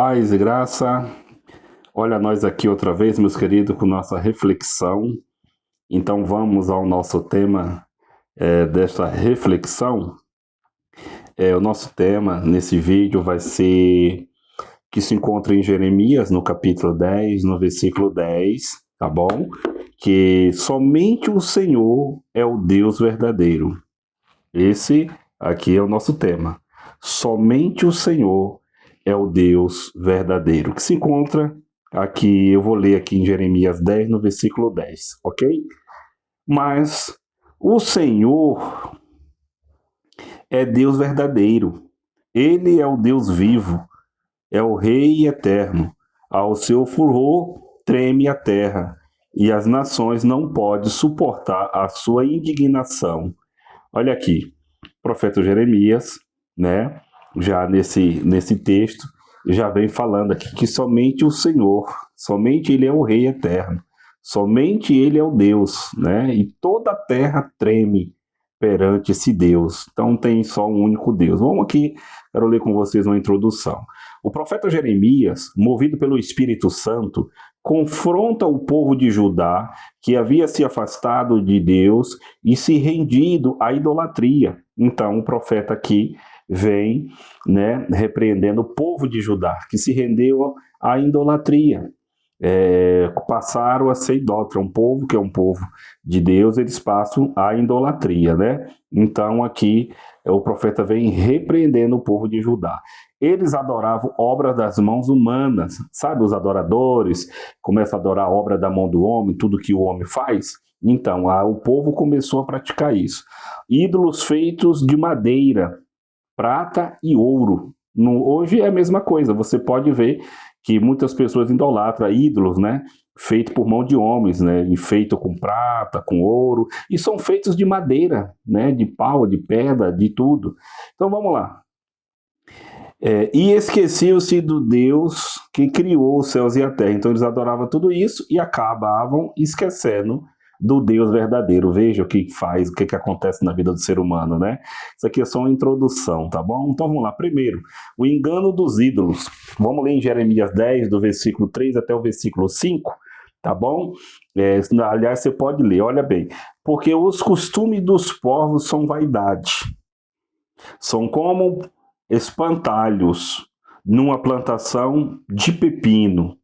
Paz e graça. Olha nós aqui outra vez, meus queridos, com nossa reflexão. Então vamos ao nosso tema desta reflexão. O nosso tema nesse vídeo vai ser que se encontra em Jeremias, no capítulo 10, no versículo 10, tá bom? Que somente o Senhor é o Deus verdadeiro. Esse aqui é o nosso tema. Somente o Senhor é o Deus verdadeiro, que se encontra aqui, eu vou ler aqui em Jeremias 10, no versículo 10, ok? Mas o Senhor é Deus verdadeiro, Ele é o Deus vivo, é o Rei eterno. Ao seu furor treme a terra, e as nações não podem suportar a sua indignação. Olha aqui, o profeta Jeremias, né, já nesse texto, já vem falando aqui que somente o Senhor, somente Ele é o Rei eterno, somente Ele é o Deus, né, e toda a terra treme perante esse Deus. Então tem só um único Deus. Vamos aqui, quero ler com vocês uma introdução. O profeta Jeremias, movido pelo Espírito Santo, confronta o povo de Judá, que havia se afastado de Deus e se rendido à idolatria. Então, o profeta aqui vem, né, repreendendo o povo de Judá, que se rendeu à idolatria. Passaram a ser idólatra, um povo que é um povo de Deus, eles passam à idolatria, né? Então, aqui, o profeta vem repreendendo o povo de Judá. Eles adoravam obras das mãos humanas, sabe? Os adoradores começam a adorar a obra da mão do homem, tudo que o homem faz. Então, o povo começou a praticar isso. Ídolos feitos de madeira, prata e ouro. Hoje é a mesma coisa, você pode ver que muitas pessoas idolatram ídolos, né? Feito por mão de homens, né? E feito com prata, com ouro, e são feitos de madeira, né? De pau, de pedra, de tudo. Então vamos lá. E esqueciam-se do Deus que criou os céus e a terra. Então eles adoravam tudo isso e acabavam esquecendo do Deus verdadeiro. Veja o que faz, o que acontece na vida do ser humano, né? Isso aqui é só uma introdução, tá bom? Então vamos lá. Primeiro, o engano dos ídolos. Vamos ler em Jeremias 10, do versículo 3 até o versículo 5, tá bom? Aliás, você pode ler, olha bem. Porque os costumes dos povos são vaidade. São como espantalhos numa plantação de pepino.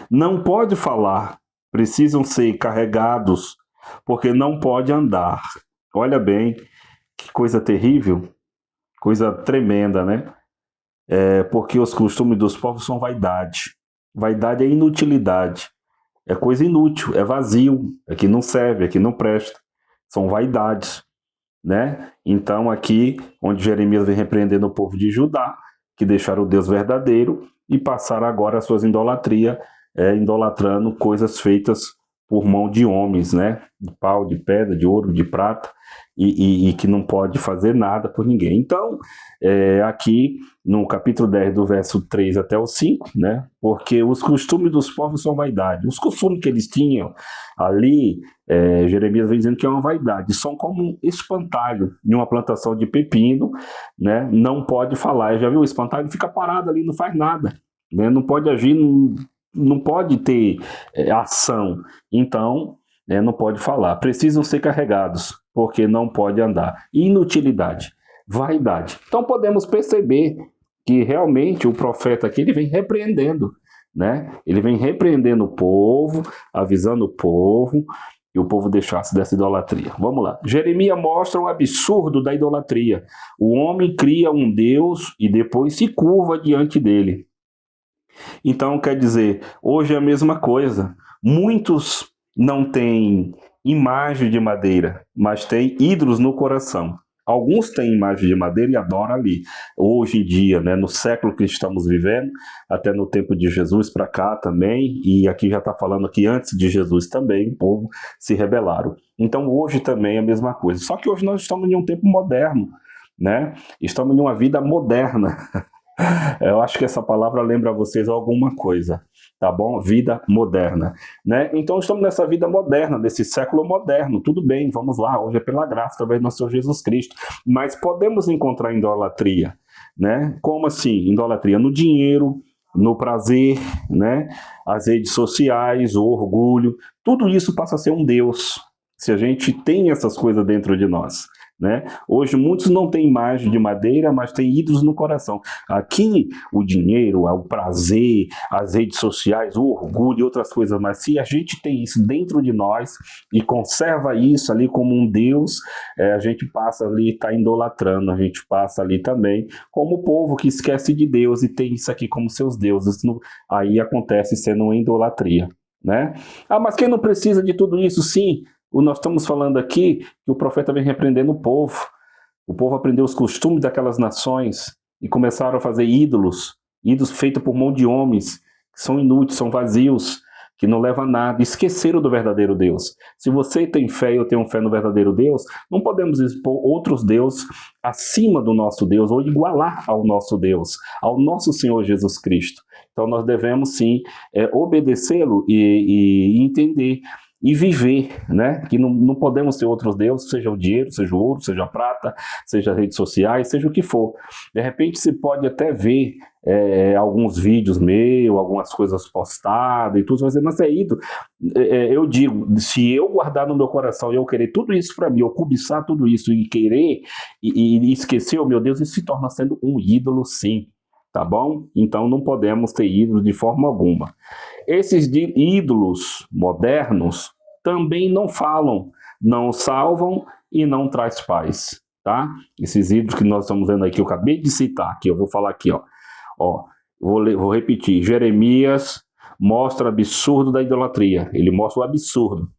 Não pode falar, precisam ser carregados, porque não pode andar. Olha bem, que coisa terrível, coisa tremenda, né? Porque os costumes dos povos são vaidade. Vaidade é inutilidade, é coisa inútil, é vazio, é que não serve, é que não presta. São vaidades, né? Então aqui, onde Jeremias vem repreendendo o povo de Judá, que deixaram o Deus verdadeiro e passaram agora as suas idolatrias, idolatrando coisas feitas por mão de homens, né? De pau, de pedra, de ouro, de prata, e que não pode fazer nada por ninguém. Então, aqui no capítulo 10, do verso 3 até o 5, né? Porque os costumes dos povos são vaidade. Os costumes que eles tinham ali, Jeremias vem dizendo que é uma vaidade, são como um espantalho em uma plantação de pepino, né? Não pode falar. Já viu? O espantalho fica parado ali, não faz nada, né? Não pode agir, não pode ter ação. Então, não pode falar. Precisam ser carregados, porque não pode andar. Inutilidade, vaidade. Então podemos perceber que realmente o profeta aqui ele vem repreendendo, né? Ele vem repreendendo o povo, avisando o povo que o povo deixasse dessa idolatria. Vamos lá. Jeremias mostra o absurdo da idolatria. O homem cria um Deus e depois se curva diante dele. Então, quer dizer, hoje é a mesma coisa. Muitos não têm imagem de madeira, mas têm ídolos no coração. Alguns têm imagem de madeira e adoram ali. Hoje em dia, né, no século que estamos vivendo, até no tempo de Jesus para cá também, e aqui já está falando que antes de Jesus também, o povo se rebelaram. Então hoje também é a mesma coisa. Só que hoje nós estamos em um tempo moderno, né? Estamos em uma vida moderna. Eu acho que essa palavra lembra a vocês alguma coisa, tá bom? Vida moderna, né? Então estamos nessa vida moderna, nesse século moderno, tudo bem, vamos lá, hoje é pela graça, através do nosso Senhor Jesus Cristo, mas podemos encontrar idolatria, né? Como assim? Idolatria no dinheiro, no prazer, né? As redes sociais, o orgulho, tudo isso passa a ser um Deus, se a gente tem essas coisas dentro de nós, né? Hoje muitos não têm imagem de madeira, mas têm ídolos no coração. Aqui o dinheiro, o prazer, as redes sociais, o orgulho e outras coisas, mas se a gente tem isso dentro de nós e conserva isso ali como um Deus, a gente passa ali, está idolatrando, a gente passa ali também como o povo que esquece de Deus e tem isso aqui como seus deuses. Aí acontece sendo uma idolatria, né? Ah, mas quem não precisa de tudo isso? Sim, nós estamos falando aqui que o profeta vem repreendendo o povo. O povo aprendeu os costumes daquelas nações e começaram a fazer ídolos feitos por mão de homens, que são inúteis, são vazios, que não levam a nada. Esqueceram do verdadeiro Deus. Se você tem fé e eu tenho fé no verdadeiro Deus, não podemos expor outros deuses acima do nosso Deus ou igualar ao nosso Deus, ao nosso Senhor Jesus Cristo. Então nós devemos sim obedecê-lo e entender e viver, né? Que não podemos ter outros deuses, seja o dinheiro, seja o ouro, seja a prata, seja as redes sociais, seja o que for. De repente se pode até ver alguns vídeos meus, algumas coisas postadas e tudo, mas é ídolo. Eu digo, se eu guardar no meu coração e eu querer tudo isso para mim, eu cobiçar tudo isso e querer e esquecer, oh meu Deus, isso se torna sendo um ídolo sim, tá bom? Então não podemos ter ídolos de forma alguma. Esses ídolos modernos também não falam, não salvam e não traz paz, tá? Esses ídolos que nós estamos vendo aqui, eu acabei de citar, que eu vou falar aqui, vou repetir. Jeremias mostra o absurdo da idolatria, ele mostra o absurdo.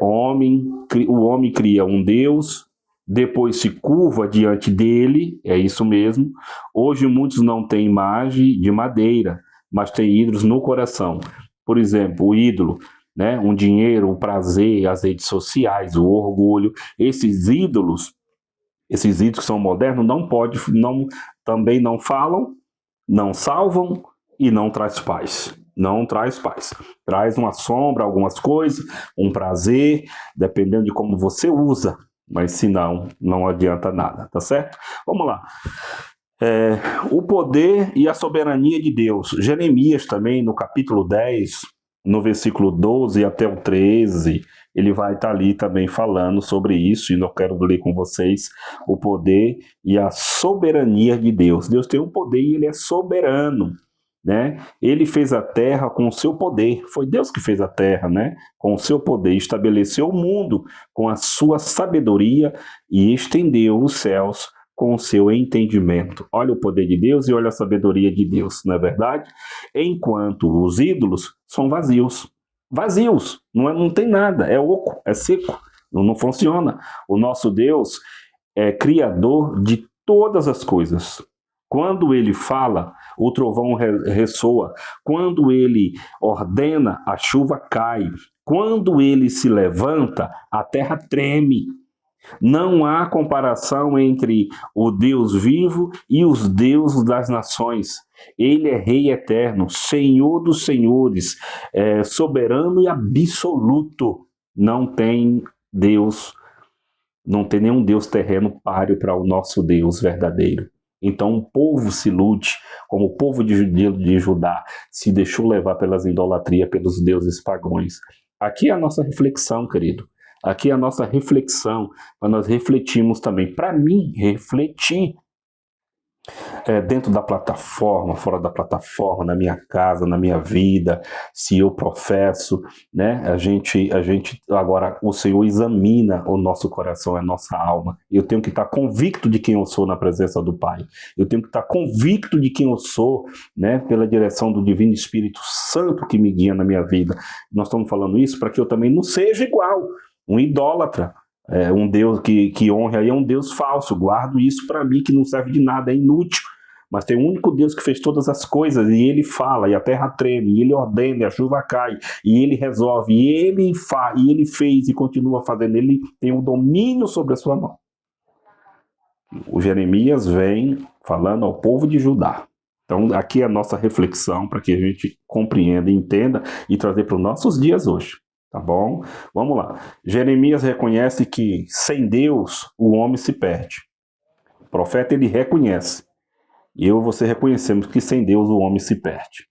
O homem cria um Deus, depois se curva diante dele, é isso mesmo. Hoje muitos não têm imagem de madeira, mas tem ídolos no coração. Por exemplo, o ídolo, né? Um dinheiro, o prazer, as redes sociais, o orgulho. Esses ídolos que são modernos, também não falam, não salvam e não traz paz. Não traz paz. Traz uma sombra, algumas coisas, um prazer, dependendo de como você usa. Mas se não adianta nada, tá certo? Vamos lá. O poder e a soberania de Deus. Jeremias também, no capítulo 10, no versículo 12 até o 13, ele vai estar ali também falando sobre isso, e eu quero ler com vocês o poder e a soberania de Deus. Deus tem um poder e ele é soberano, né? Ele fez a terra com o seu poder, foi Deus que fez a terra, né? Com o seu poder, estabeleceu o mundo com a sua sabedoria e estendeu os céus com o seu entendimento. Olha o poder de Deus e olha a sabedoria de Deus, não é verdade? Enquanto os ídolos são vazios. Vazios, não tem nada, é oco, é seco, não funciona. O nosso Deus é criador de todas as coisas. Quando ele fala, o trovão ressoa. Quando ele ordena, a chuva cai. Quando ele se levanta, a terra treme. Não há comparação entre o Deus vivo e os deuses das nações. Ele é Rei eterno, Senhor dos senhores, soberano e absoluto. Não tem Deus, não tem nenhum Deus terreno páreo para o nosso Deus verdadeiro. Então o povo se ilude, como o povo de Judá se deixou levar pelas idolatrias, pelos deuses pagãos. Aqui é a nossa reflexão, querido. Aqui é a nossa reflexão, para nós refletirmos também. Para mim, refletir dentro da plataforma, fora da plataforma, na minha casa, na minha vida, se eu professo, né? A gente agora, o Senhor examina o nosso coração, a nossa alma. Eu tenho que estar convicto de quem eu sou na presença do Pai. Eu tenho que estar convicto de quem eu sou, né? Pela direção do Divino Espírito Santo que me guia na minha vida. Nós estamos falando isso para que eu também não seja igual um idólatra, um Deus que honra aí é um Deus falso. Guardo isso para mim, que não serve de nada, é inútil. Mas tem um único Deus que fez todas as coisas, e ele fala, e a terra treme, e ele ordena, e a chuva cai, e ele resolve, e ele fez e continua fazendo. Ele tem o domínio sobre a sua mão. O Jeremias vem falando ao povo de Judá. Então aqui é a nossa reflexão para que a gente compreenda, entenda e trazer para os nossos dias hoje. Tá bom? Vamos lá. Jeremias reconhece que sem Deus o homem se perde. O profeta ele reconhece Eu e você reconhecemos que sem Deus o homem se perde.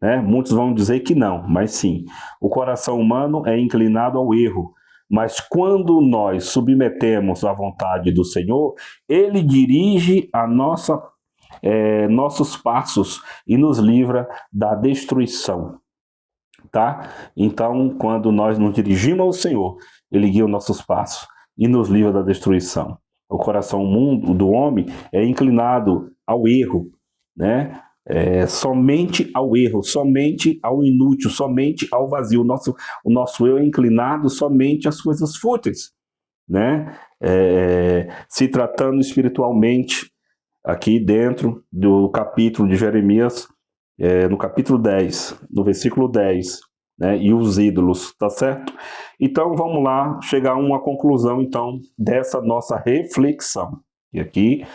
Né? Muitos vão dizer que não, mas sim. O coração humano é inclinado ao erro, mas quando nós submetemos à vontade do Senhor, Ele dirige nossos passos e nos livra da destruição. Tá? Então, quando nós nos dirigimos ao Senhor, Ele guia os nossos passos e nos livra da destruição. O coração do homem é inclinado ao erro, né? Somente ao erro, somente ao inútil, somente ao vazio. O nosso eu é inclinado somente às coisas fúteis, né? Se tratando espiritualmente, aqui dentro do capítulo de Jeremias, no capítulo 10, no versículo 10, né? E os ídolos, tá certo? Então vamos lá chegar a uma conclusão então dessa nossa reflexão. E aqui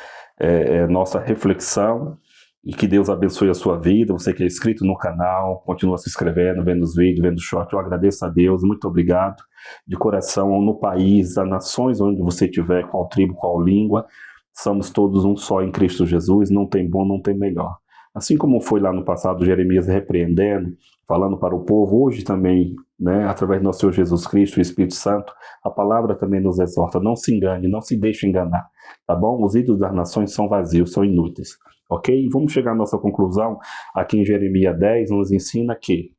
nossa reflexão. E que Deus abençoe a sua vida, você que é inscrito no canal, continua se inscrevendo, vendo os vídeos, vendo os shorts, eu agradeço a Deus, muito obrigado, de coração, no país, nas nações onde você estiver, qual tribo, qual língua, somos todos um só em Cristo Jesus, não tem bom, não tem melhor. Assim como foi lá no passado Jeremias repreendendo, falando para o povo, hoje também, né, através do nosso Senhor Jesus Cristo, o Espírito Santo, a palavra também nos exorta, não se engane, não se deixe enganar, tá bom? Os ídolos das nações são vazios, são inúteis. Ok? Vamos chegar à nossa conclusão. Aqui em Jeremias 10 nos ensina que,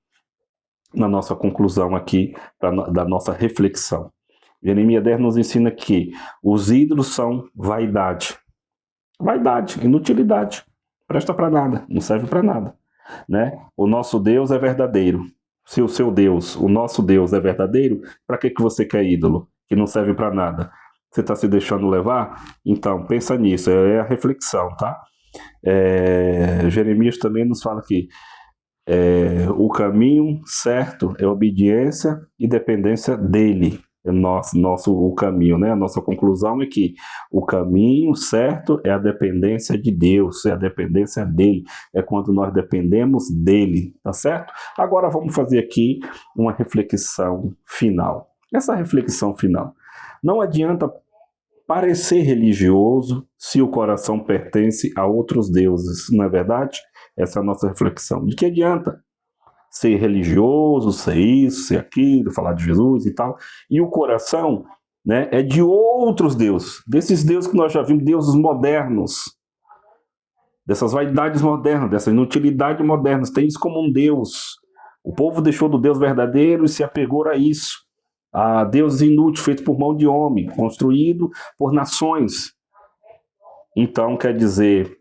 na nossa conclusão aqui, da nossa reflexão, Jeremias 10 nos ensina que os ídolos são vaidade. Vaidade, inutilidade. Presta para nada, não serve para nada. Né? O nosso Deus é verdadeiro. Se o seu Deus, o nosso Deus é verdadeiro, para que você quer ídolo? Que não serve para nada. Você está se deixando levar? Então, pensa nisso, é a reflexão, tá? Jeremias também nos fala que o caminho certo é obediência e dependência dele. O caminho, né? A nossa conclusão é que o caminho certo é a dependência de Deus, é a dependência dele, é quando nós dependemos dele, tá certo? Agora vamos fazer aqui uma reflexão final. Essa reflexão final, não adianta parecer religioso se o coração pertence a outros deuses, não é verdade? Essa é a nossa reflexão. De que adianta ser religioso, ser isso, ser aquilo, falar de Jesus e tal, e o coração, né, é de outros deuses, desses deuses que nós já vimos, deuses modernos, dessas vaidades modernas, dessa inutilidade moderna, tem isso como um Deus. O povo deixou do Deus verdadeiro e se apegou a isso. A Deus inútil, feito por mão de homem, construído por nações. Então, quer dizer,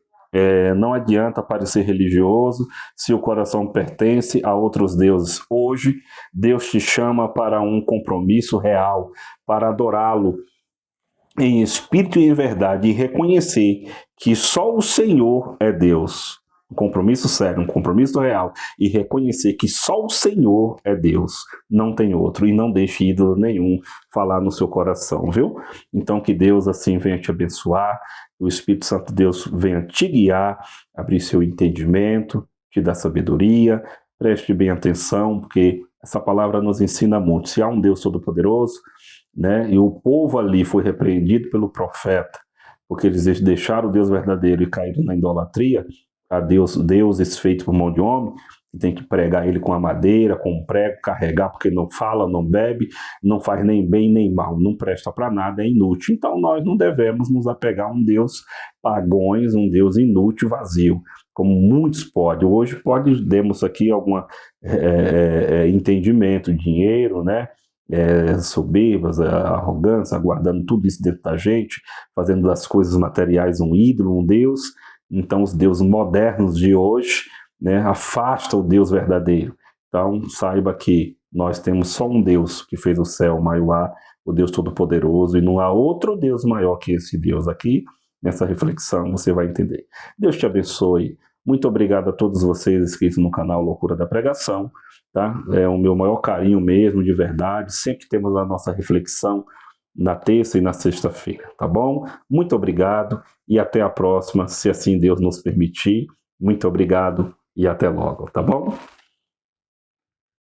não adianta parecer religioso se o coração pertence a outros deuses. Hoje, Deus te chama para um compromisso real, para adorá-lo em espírito e em verdade, e reconhecer que só o Senhor é Deus. Um compromisso sério, um compromisso real, e reconhecer que só o Senhor é Deus, não tem outro, e não deixe ídolo nenhum falar no seu coração, viu? Então que Deus assim venha te abençoar, o Espírito Santo de Deus venha te guiar, abrir seu entendimento, te dar sabedoria, preste bem atenção, porque essa palavra nos ensina muito. Se há um Deus todo-poderoso, né, e o povo ali foi repreendido pelo profeta, porque eles deixaram o Deus verdadeiro e caíram na idolatria, a deuses feitos por mão de homem, que tem que pregar ele com a madeira, com um prego, carregar, porque não fala, não bebe, não faz nem bem nem mal, não presta para nada, é inútil. Então nós não devemos nos apegar a um Deus pagões, um Deus inútil, vazio, como muitos podem. Hoje demos aqui algum entendimento, dinheiro, né? Soberbas, arrogância, guardando tudo isso dentro da gente, fazendo das coisas materiais um ídolo, um Deus. Então os deuses modernos de hoje, né, afastam o Deus verdadeiro. Então saiba que nós temos só um Deus que fez o céu, o mar e o ar, o Deus Todo-Poderoso, e não há outro Deus maior que esse Deus aqui. Nessa reflexão você vai entender. Deus te abençoe. Muito obrigado a todos vocês inscritos no canal Loucura da Pregação. Tá? É o meu maior carinho mesmo, de verdade. Sempre temos a nossa reflexão na terça e na sexta-feira, tá bom? Muito obrigado e até a próxima, se assim Deus nos permitir. Muito obrigado e até logo, tá bom?